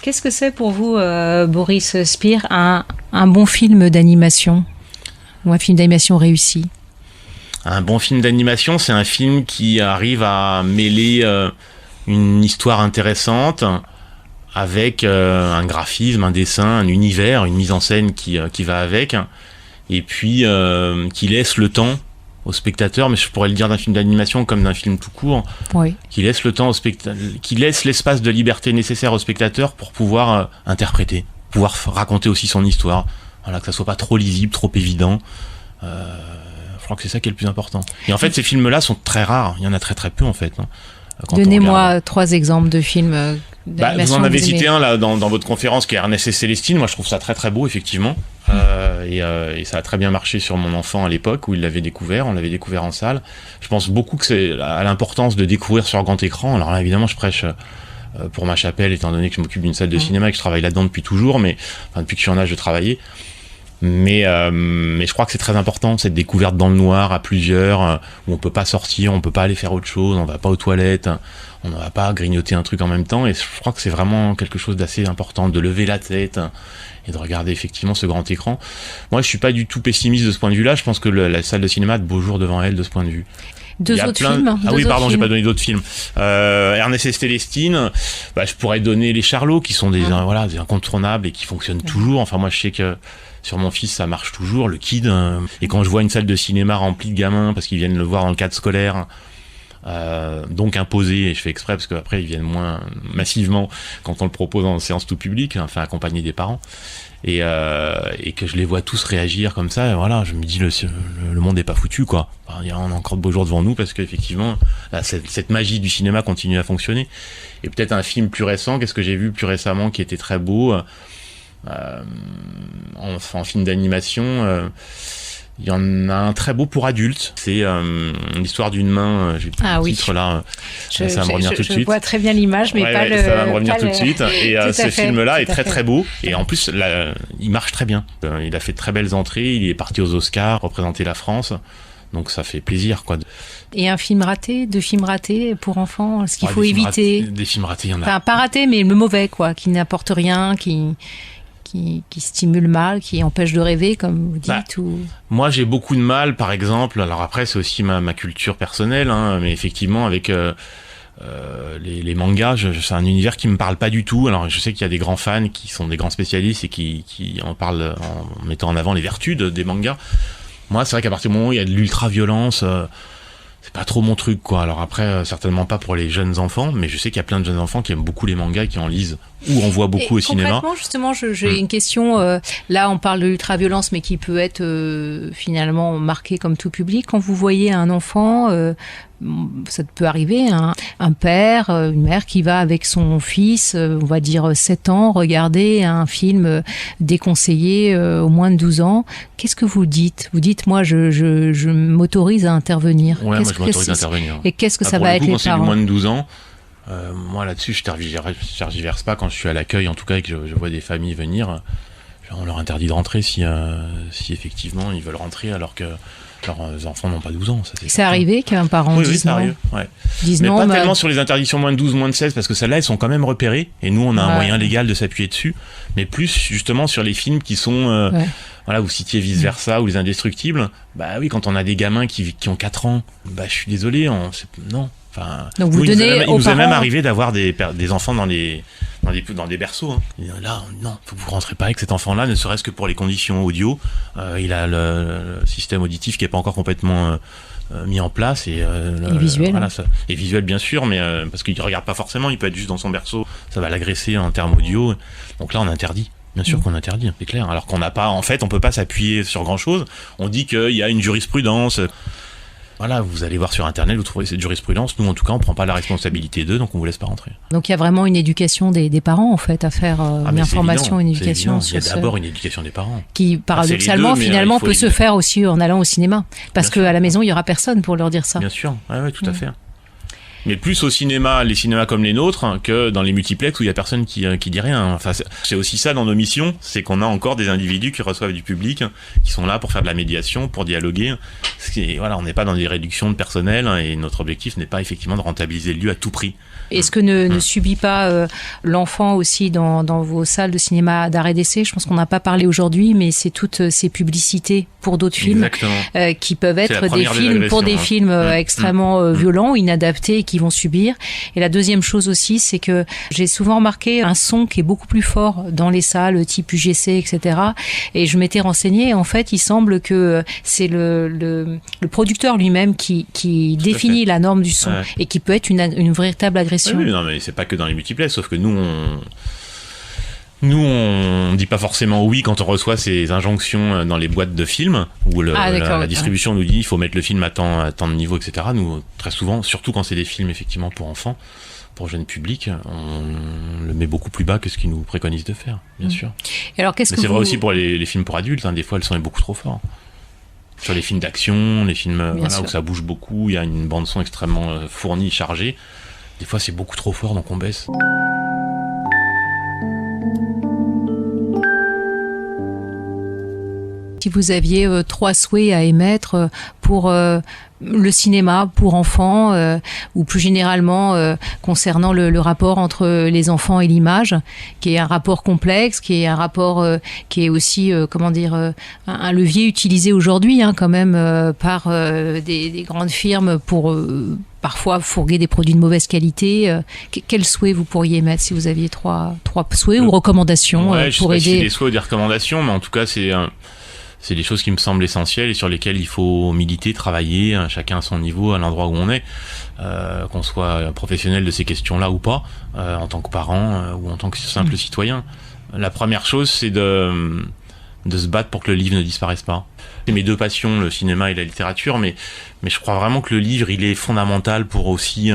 Qu'est-ce que c'est pour vous, Boris Spier, un bon film d'animation ou un film d'animation réussi? Un bon film d'animation, c'est un film qui arrive à mêler une histoire intéressante avec un graphisme, un dessin, un univers, une mise en scène qui va avec, et puis qui laisse le temps au spectateur, mais je pourrais le dire d'un film d'animation comme d'un film tout court, oui. Qui laisse le temps au qui laisse l'espace de liberté nécessaire au spectateur pour pouvoir interpréter, pouvoir raconter aussi son histoire, voilà, que ça soit pas trop lisible, trop évident. Je crois que c'est ça qui est le plus important. Et en fait, ces films-là sont très rares. Il y en a très très peu en fait. Donnez-moi 3 exemples de films d'animation. Vous en avez cité un là dans votre conférence qui est Ernest et Célestine. Moi, je trouve ça très très beau effectivement. Et ça a très bien marché sur mon enfant à l'époque où il l'avait découvert. On l'avait découvert en salle. Je pense beaucoup que c'est à l'importance de découvrir sur grand écran. Alors là, évidemment, je prêche pour ma chapelle, étant donné que je m'occupe d'une salle de cinéma et que je travaille là-dedans depuis toujours, mais enfin, depuis que je suis en âge de travailler. Mais je crois que c'est très important, cette découverte dans le noir à plusieurs, où on peut pas sortir, on peut pas aller faire autre chose, on va pas aux toilettes, on ne va pas grignoter un truc en même temps, et je crois que c'est vraiment quelque chose d'assez important, de lever la tête et de regarder effectivement ce grand écran. Moi, je suis pas du tout pessimiste de ce point de vue-là, je pense que la salle de cinéma a de beaux jours devant elle de ce point de vue. Deux autres films. Ah oui, pardon, j'ai pas donné d'autres films. Ernest et Célestine, je pourrais donner Les Charlots, qui sont des incontournables et qui fonctionnent toujours. Enfin, moi, je sais que sur mon fils, ça marche toujours, le Kid. Et quand je vois une salle de cinéma remplie de gamins parce qu'ils viennent le voir dans le cadre scolaire, donc imposé, et je fais exprès parce qu'après ils viennent moins massivement quand on le propose en séance tout public, enfin accompagné des parents, et que je les vois tous réagir comme ça, et voilà, je me dis le monde est pas foutu quoi. Enfin, on a encore de beaux jours devant nous parce qu'effectivement là, cette magie du cinéma continue à fonctionner. Et peut-être un film plus récent, qu'est-ce que j'ai vu plus récemment qui était très beau en film d'animation, il y en a un très beau pour adultes, c'est l'histoire d'une main, j'ai le titre là, ça va me revenir tout de suite. Je vois très bien l'image, mais pas le... Ça va me revenir tout de suite, et ce film-là est très très beau, et en plus là, il marche très bien, il a fait de très belles entrées, il est parti aux Oscars, représenter la France, donc ça fait plaisir quoi. Et un film raté, 2 films ratés pour enfants, ce qu'il faut éviter. Des films ratés, il y en a. Enfin, pas ratés, mais le mauvais quoi, qui n'apporte rien, qui stimule mal, qui empêche de rêver, comme vous dites ou... Moi, j'ai beaucoup de mal, par exemple, alors après, c'est aussi ma culture personnelle, mais effectivement, avec les mangas, c'est un univers qui me parle pas du tout. Alors, je sais qu'il y a des grands fans qui sont des grands spécialistes et qui en parlent en mettant en avant les vertus des mangas. Moi, c'est vrai qu'à partir du moment où il y a de l'ultra-violence... c'est pas trop mon truc quoi. Alors après certainement pas pour les jeunes enfants, mais je sais qu'il y a plein de jeunes enfants qui aiment beaucoup les mangas et qui en lisent ou en voient beaucoup au cinéma. Concrètement justement, j'ai une question, là on parle de l'ultra-violence mais qui peut être finalement marquée comme tout public. Quand vous voyez un enfant, ça peut arriver, un père, une mère qui va avec son fils, on va dire 7 ans, regarder un film déconseillé au moins de 12 ans, qu'est-ce que vous dites? Vous dites, moi je m'autorise à intervenir. Ouais, moi je m'autorise à intervenir. Et qu'est-ce que ça va être les parents? Quand c'est du moins de 12 ans, moi là-dessus je tergiverse pas quand je suis à l'accueil, en tout cas, et que je vois des familles venir, on leur interdit de rentrer si effectivement ils veulent rentrer alors que leurs enfants n'ont pas 12 ans. C'est arrivé qu'un parent dise non. Oui, mais pas tellement sur les interdictions moins de 12, moins de 16, parce que celles-là, elles sont quand même repérées, et nous, on a un moyen légal de s'appuyer dessus, mais plus justement sur les films qui sont... Voilà, vous citiez Vice Versa ou Les Indestructibles. Bah oui, quand on a des gamins qui ont 4 ans, je suis désolé, non. Enfin, donc vous donnez il nous est même arrivé d'avoir des enfants dans des berceaux. Et là, non, vous rentrez pas avec cet enfant-là, ne serait-ce que pour les conditions audio. Il a le système auditif qui est pas encore complètement mis en place et visuel. Voilà, et visuel bien sûr, mais parce qu'il regarde pas forcément, il peut être juste dans son berceau, ça va l'agresser en termes audio. Donc là, on interdit. Bien sûr qu'on interdit, c'est clair. Alors qu'on n'a pas, en fait, on peut pas s'appuyer sur grand chose. On dit qu'il y a une jurisprudence. Voilà, vous allez voir sur Internet, vous trouverez cette jurisprudence. Nous, en tout cas, on prend pas la responsabilité d'eux, donc on vous laisse pas rentrer. Donc il y a vraiment une éducation des parents, en fait, à faire, une information, une éducation. Il y a d'abord une éducation des parents. Qui, paradoxalement, finalement, peut se faire aussi en allant au cinéma. Parce qu'à la maison, il y aura personne pour leur dire ça. Bien sûr, ouais, tout à fait. Mais plus au cinéma, les cinémas comme les nôtres, hein, que dans les multiplex où il y a personne qui dit rien. Enfin, c'est aussi ça dans nos missions, c'est qu'on a encore des individus qui reçoivent du public, qui sont là pour faire de la médiation, pour dialoguer. Voilà, on n'est pas dans des réductions de personnel, hein, et notre objectif n'est pas effectivement de rentabiliser le lieu à tout prix. Est-ce que ne subit pas l'enfant aussi dans vos salles de cinéma d'arrêt d'essai? Je pense qu'on n'a pas parlé aujourd'hui, mais c'est toutes ces publicités pour d'autres films qui peuvent être des films pour des films extrêmement violents, inadaptés, qui vont subir. Et la deuxième chose aussi, c'est que j'ai souvent remarqué un son qui est beaucoup plus fort dans les salles type UGC, etc. Et je m'étais renseignée, et en fait, il semble que c'est le producteur lui-même qui définit la norme du son, et qui peut être une véritable agression. Oui, non, mais c'est pas que dans les multiplex, sauf que nous, on dit pas forcément oui quand on reçoit ces injonctions dans les boîtes de films où la distribution nous dit il faut mettre le film à tant de niveau, etc. Nous, très souvent, surtout quand c'est des films effectivement pour enfants, pour jeune public, on le met beaucoup plus bas que ce qu'ils nous préconisent de faire, bien sûr. Et alors, mais c'est vrai aussi pour les films pour adultes, hein, des fois le son est beaucoup trop fort. Sur les films d'action, les films où ça bouge beaucoup, il y a une bande son extrêmement fournie, chargée. Des fois, c'est beaucoup trop fort, donc on baisse. Si vous aviez 3 souhaits à émettre pour le cinéma pour enfants, ou plus généralement concernant le rapport entre les enfants et l'image, qui est un rapport complexe, qui est un rapport qui est aussi un levier utilisé aujourd'hui, hein, quand même par des grandes firmes pour parfois fourguer des produits de mauvaise qualité. Quels souhaits vous pourriez émettre si vous aviez 3 souhaits ou recommandations pour aider? Je sais pas si c'est des souhaits ou des recommandations, mais en tout cas c'est des choses qui me semblent essentielles et sur lesquelles il faut militer, travailler, chacun à son niveau, à l'endroit où on est, qu'on soit professionnel de ces questions-là ou pas, en tant que parent ou en tant que simple citoyen. La première chose, c'est de se battre pour que le livre ne disparaisse pas. C'est mes 2 passions, le cinéma et la littérature, mais je crois vraiment que le livre, il est fondamental pour aussi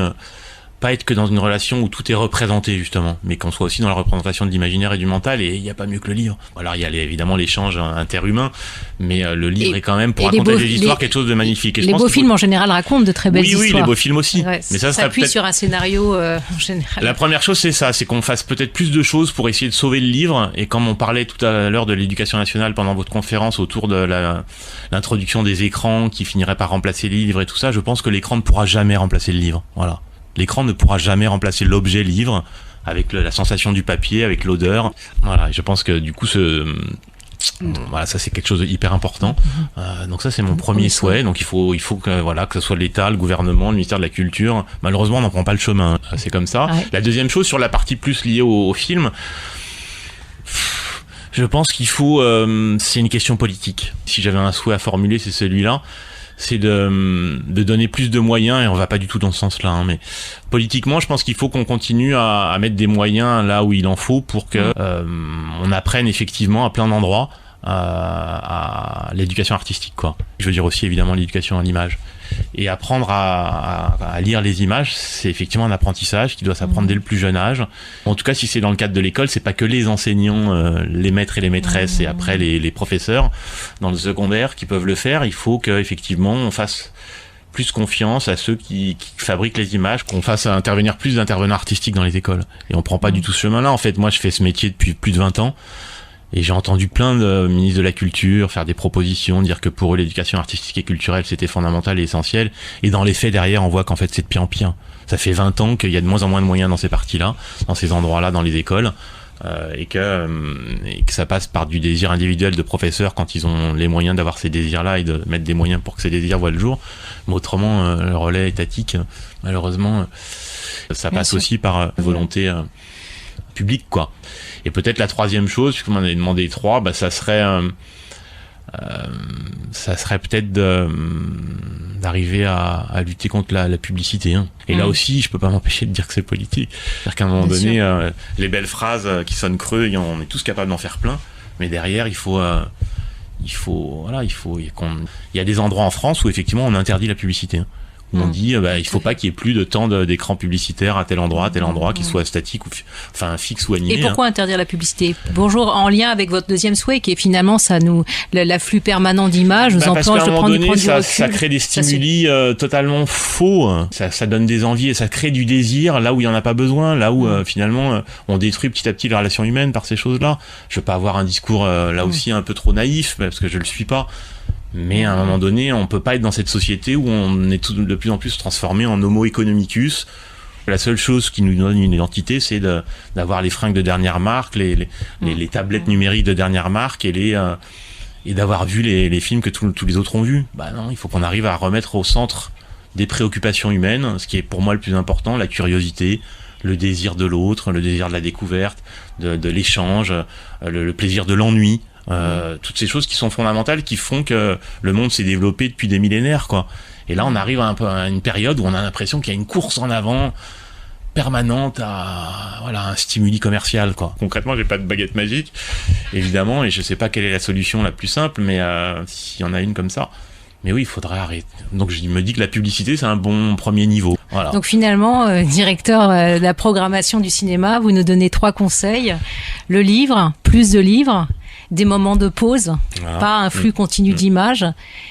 pas être que dans une relation où tout est représenté justement, mais qu'on soit aussi dans la représentation de l'imaginaire et du mental, et il n'y a pas mieux que le livre. Alors il y a évidemment l'échange interhumain, mais le livre est quand même, pour raconter des histoires, quelque chose de magnifique. Et les beaux films en général racontent de très belles histoires. Oui, les beaux films aussi. Ouais, mais ça s'appuie sur un scénario en général. La première chose, c'est ça, c'est qu'on fasse peut-être plus de choses pour essayer de sauver le livre, et comme on parlait tout à l'heure de l'éducation nationale pendant votre conférence autour de l'introduction des écrans qui finiraient par remplacer les livres et tout ça, je pense que l'écran ne pourra jamais remplacer le livre. Voilà. L'écran ne pourra jamais remplacer l'objet livre, avec la sensation du papier, avec l'odeur. Voilà, et je pense que du coup, voilà, ça c'est quelque chose de hyper important. Donc ça c'est mon premier souhait. Donc il faut que ce soit l'État, le gouvernement, le ministère de la Culture. Malheureusement, on n'en prend pas le chemin. C'est comme ça. Ouais. La deuxième chose, sur la partie plus liée au film, je pense qu'il faut... c'est une question politique. Si j'avais un souhait à formuler, c'est celui-là. C'est de donner plus de moyens, et on va pas du tout dans ce sens-là, hein, mais politiquement, je pense qu'il faut qu'on continue à mettre des moyens là où il en faut pour que on apprenne effectivement à plein d'endroits à l'éducation artistique, quoi. Je veux dire aussi évidemment l'éducation à l'image. Et apprendre à lire les images, c'est effectivement un apprentissage qui doit s'apprendre dès le plus jeune âge. En tout cas, si c'est dans le cadre de l'école, c'est pas que les enseignants, les maîtres et les maîtresses, et après les professeurs dans le secondaire qui peuvent le faire. Il faut qu'effectivement on fasse plus confiance à ceux qui fabriquent les images, qu'on fasse intervenir plus d'intervenants artistiques dans les écoles. Et on prend pas du tout ce chemin-là. En fait, moi, je fais ce métier depuis plus de 20 ans. Et j'ai entendu plein de ministres de la Culture faire des propositions, dire que pour eux, l'éducation artistique et culturelle, c'était fondamental et essentiel. Et dans les faits, derrière, on voit qu'en fait, c'est de pire en pire. Ça fait 20 ans qu'il y a de moins en moins de moyens dans ces parties-là, dans ces endroits-là, dans les écoles. Et que ça passe par du désir individuel de professeurs quand ils ont les moyens d'avoir ces désirs-là et de mettre des moyens pour que ces désirs voient le jour. Mais autrement, le relais étatique, malheureusement, ça passe aussi par volonté publique, quoi. Et peut-être la troisième chose, puisque vous m'en avez demandé 3, ça serait peut-être d'arriver à lutter contre la publicité. Hein. Et là aussi, je peux pas m'empêcher de dire que c'est politique. C'est-à-dire qu'à un moment donné, les belles phrases qui sonnent creux, on est tous capables d'en faire plein. Mais derrière, il y a des endroits en France où effectivement on interdit la publicité. Hein. où on dit il faut pas qu'il y ait plus de temps d'écran publicitaire à tel endroit, qu'il soit statique ou fixe ou animé. Et pourquoi interdire la publicité? Bonjour, en lien avec votre deuxième souhait, qui est finalement l'afflux permanent d'images nous empêche de prendre du recul. Ça crée des stimuli totalement faux. Ça donne des envies et ça crée du désir là où il y en a pas besoin, là où finalement on détruit petit à petit les relations humaines par ces choses-là. Je veux pas avoir un discours là aussi un peu trop naïf, parce que je le suis pas. Mais à un moment donné, on peut pas être dans cette société où on est de plus en plus transformé en homo economicus. La seule chose qui nous donne une identité, c'est d'avoir les fringues de dernière marque, les tablettes numériques de dernière marque et d'avoir vu les films que tous les autres ont vus. Non, il faut qu'on arrive à remettre au centre des préoccupations humaines, ce qui est pour moi le plus important, la curiosité, le désir de l'autre, le désir de la découverte, de l'échange, le plaisir de l'ennui. Toutes ces choses qui sont fondamentales, qui font que le monde s'est développé depuis des millénaires, quoi. Et là, on arrive à une période où on a l'impression qu'il y a une course en avant permanente à un stimuli commercial, quoi. Concrètement, j'ai pas de baguette magique, évidemment, et je sais pas quelle est la solution la plus simple, mais s'il y en a une comme ça. Mais oui, il faudrait arrêter. Donc je me dis que la publicité, c'est un bon premier niveau. Voilà. Donc finalement, directeur de la programmation du cinéma, vous nous donnez 3 conseils. Le livre, plus de livres, des moments de pause, pas un flux continu d'images.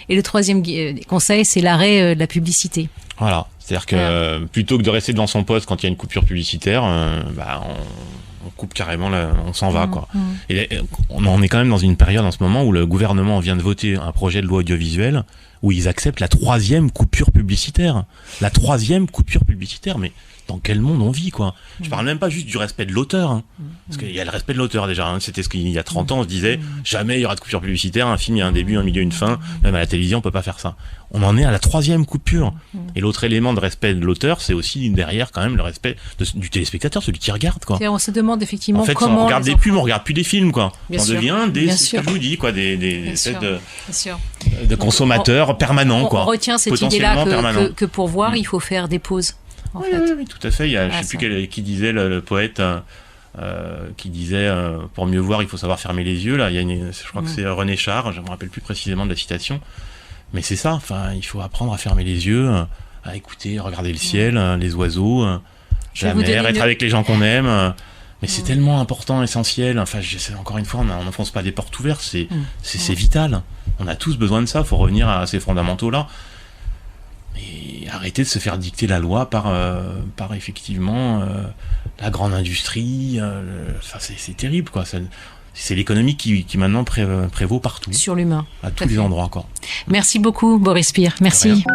Et le 3e conseil, c'est l'arrêt de la publicité. Voilà, c'est-à-dire que plutôt que de rester devant son poste quand il y a une coupure publicitaire, on coupe carrément, on s'en va, quoi. Et on est quand même dans une période en ce moment où le gouvernement vient de voter un projet de loi audiovisuelle où ils acceptent la 3e coupure publicitaire. La 3e coupure publicitaire, mais dans quel monde on vit, quoi? Je parle même pas juste du respect de l'auteur, hein. Parce qu'il y a le respect de l'auteur déjà, hein. C'était ce qu'il y a 30 ans, on se disait jamais il y aura de coupure publicitaire, un film il y a un début, un milieu, une fin, même à la télévision on peut pas faire ça. On en est à la 3e coupure. Et l'autre élément de respect de l'auteur, c'est aussi derrière quand même le respect du téléspectateur, celui qui regarde, quoi. On se demande effectivement en fait, comment on regarde des pubs, on regarde plus des films, quoi. Bien on sûr. Devient Bien ce que je vous dis, quoi, des espèces de consommateurs permanents, quoi. On retient cette idée-là que pour voir, il faut faire des pauses. Oui, tout à fait. Je sais plus qui disait, le poète, qui disait pour mieux voir, il faut savoir fermer les yeux. Là, je crois que c'est René Char, je me rappelle plus précisément de la citation, mais c'est ça. Enfin, il faut apprendre à fermer les yeux, à écouter, regarder le ciel, les oiseaux, la mer, être avec les gens qu'on aime. Mais c'est tellement important, essentiel. Enfin, encore une fois, on n'enfonce pas des portes ouvertes. C'est vital. On a tous besoin de ça. Il faut revenir à ces fondamentaux-là. Et arrêter de se faire dicter la loi par effectivement la grande industrie. C'est terrible, quoi. C'est l'économie qui maintenant prévaut partout. Sur l'humain. À tous les endroits, quoi. Merci beaucoup, Boris Pire. Merci.